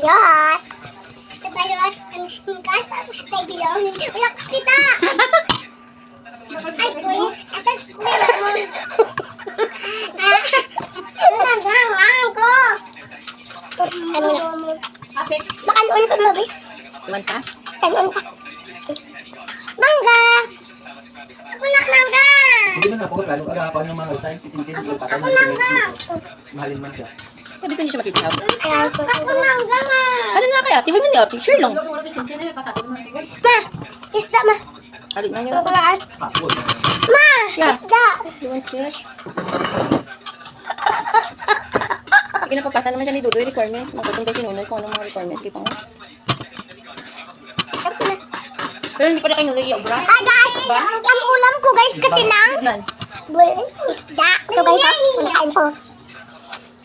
Bayot. Sa bayot, ang singkat, tapos kay bilong. Wala kita. Ay, kuya. Atas kuya naman. Nangangang ko. Makanuon ka mo, be? Tuwan ka? Kanuon ka. Mangga. Ako na mangga. Hindi man ako lalo arapan ng mga sign titin-tin ng Ako mangga. mahalin man siya. Sabi ko hindi siya makita. Ako mangga, ma. Ano na kaya? Tiwin mo niya. Picture lang. Ma, isda, ma. Alit na niya. Pagkakas. Kapon. Ma, Yeah. isda. You want fish? Sige na, papasa naman siya ni Dudoy requirements. Magkutong kasi nunoy kung anong mga requirements. Sige pa nga. Pero hindi pa na kayo nunoy yung bra. Ay, guys, ang ulam ko, guys, kasi nang Nan. isda. Ito, guys, pinakain ko.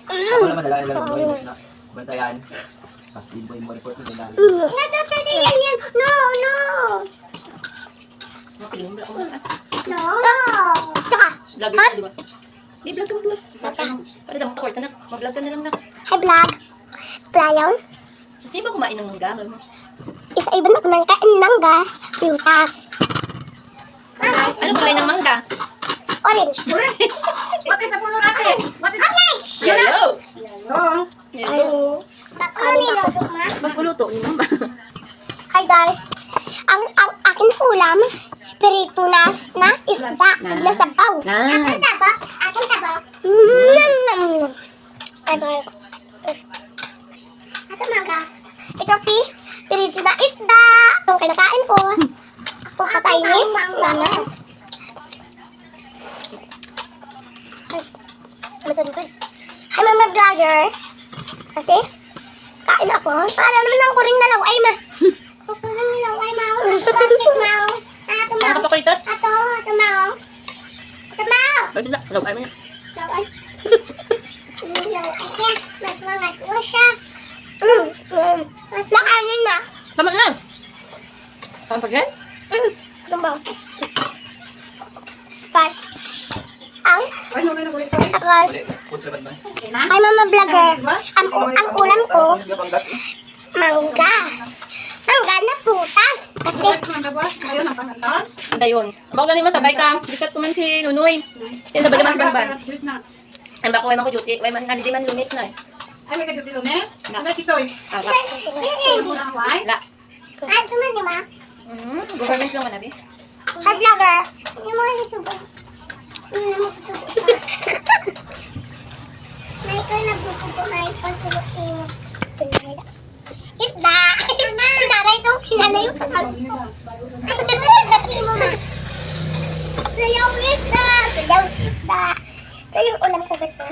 Ako naman nalala mo yun na bantayan. Ibo yung report nila. Natatalian yan. No, no. Mapiling mo ako. No, no. Tsaka, Vlog yun, di ba? May vlog ka mag-vlog. Pwede daw mag-tawar ka na. Mag-vlog ka na lang na. hi, vlog. Playaw. Gusto niyo ba kumain ng mangga? Isa iba na kumang kain mangga. Prutas. Ano ba kayo ng mangga? Orange. Orange! Yellow! Ay, Yellow. kanino? Maguluto ni mama. Hi, guys. Ang akin ulam, perito na isda. Na sabaw. Akin sabaw. Akin sabaw. Ito mangga. Ito perito na isda. Ang kinakain ko. Ako kakainin. Mama. Masan guys. Hi, mga vlogger. Kasi, kain ako. Para naman ako rin nalaway, ma. Ako rin nalaway, ma. Bakit, ma? Ato, ma. Ano ka pa kulitot? Ato, ma. Ato, ma. Pwede na. Laway mo niya. Laway. Laway siya. Mas mangaswa siya. Mas makanin na. Tama na. Tama pa dyan? Ito ba? Pas. Tapos, ay mama vlogger, ang ulam ko, mangga. Mangga na putas. Kasi, Anda yun. Bako lang naman sabay ka. Bichat ko man si Nunoy. Yan sabay naman si Banban. Ang bako ay man ko duty. Ay man hindi man lunis na eh. Ay, may kadito na eh. Wala kitoy. Awa. Wala. ay, tuman di ba? Government lang manabi. Hi vlogger, yung mga nasubo. May ko nagpupupo, may pasulok mo. Isda! Sinara ito, sinara yung kakalos ko. Ay, nagpupupo mo ma. Sayaw isda! Sayaw isda! Ito yung ulam ko gusto.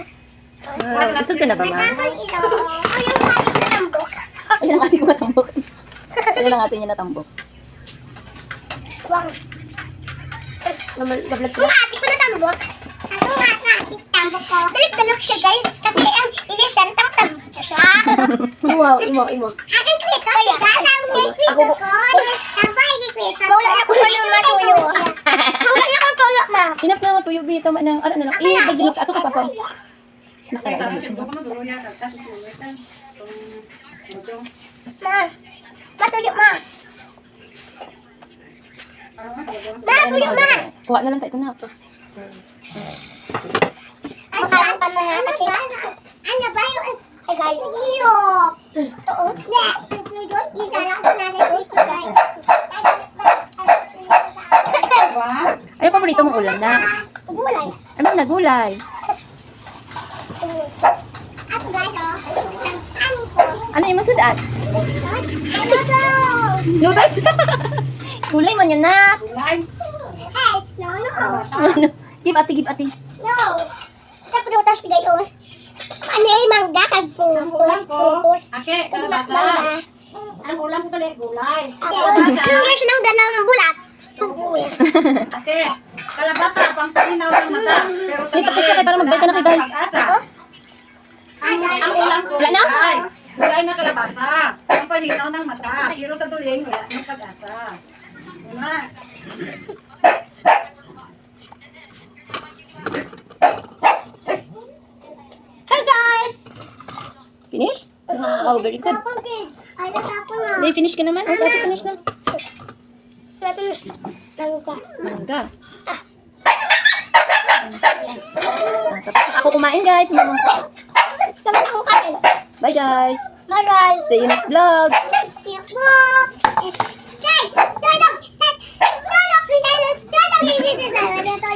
Busog ka na ba, ma? Ang ito, ay yung ating natambok. Ayun ang ating matambok. Ayun ang ating natambok. Wang. Nablag Yung sila. ate ko natambok. Ang ate tambok ko. Dalit-dalok siya guys. Kasi ang ilisyan, tambok siya. Wow, imo. Akin kwento, diba? Sabi may kwento ko. Sabay ni kwento. Wala na kung tuyo matuyo. Wala na kung tuyo, ma. Hinap na matuyo bito man ng ano na lang. Bagin ka ato ka papa. Ma. Matuyo, ma. Ma, tuyo, ma. Kuha na lang tayo ito na. Makalang ka na ha. Kasi, ano ba yung... Ay, guys. Iyo. Oo. Tuyo. Isa lang sa nanay ko. Ano paborito mong ulam na? Gulay. Ano na gulay? At guys, ano ko? Ano yung masudan? Ano daw? Noodles? Gulay man yun na. Hey, no. Ano? Give ati. No. Sa prutas gayos. Ano yung mangga kag putos. Ake, Kag kalabasa. mangga. Ang ulam ko gali, gulay. Ano siya ng dalawang bulat? Puwis. Ate, kalabasa, pang palinaw ng mata. Pero sa Dito kasi para magbay ka na kay guys. Ang ulam ko, Wala na? gulay. Gulay na kalabasa. Ang palinaw ng mata. Pero sa duling, wala ng pag-asa. Una. Hey guys! Finish? Wow, very good. Welcome to Tatapon na. Hindi, finish ka naman. O, sabi finish na. Lago ka. Mangga. Tapos ako kumain guys. Mamang ko. Sama ko kain. Bye guys. Bye guys. See you next vlog. Yakbok! Jay! Dodog! Dodog! Dodog! Dodog! Dodog!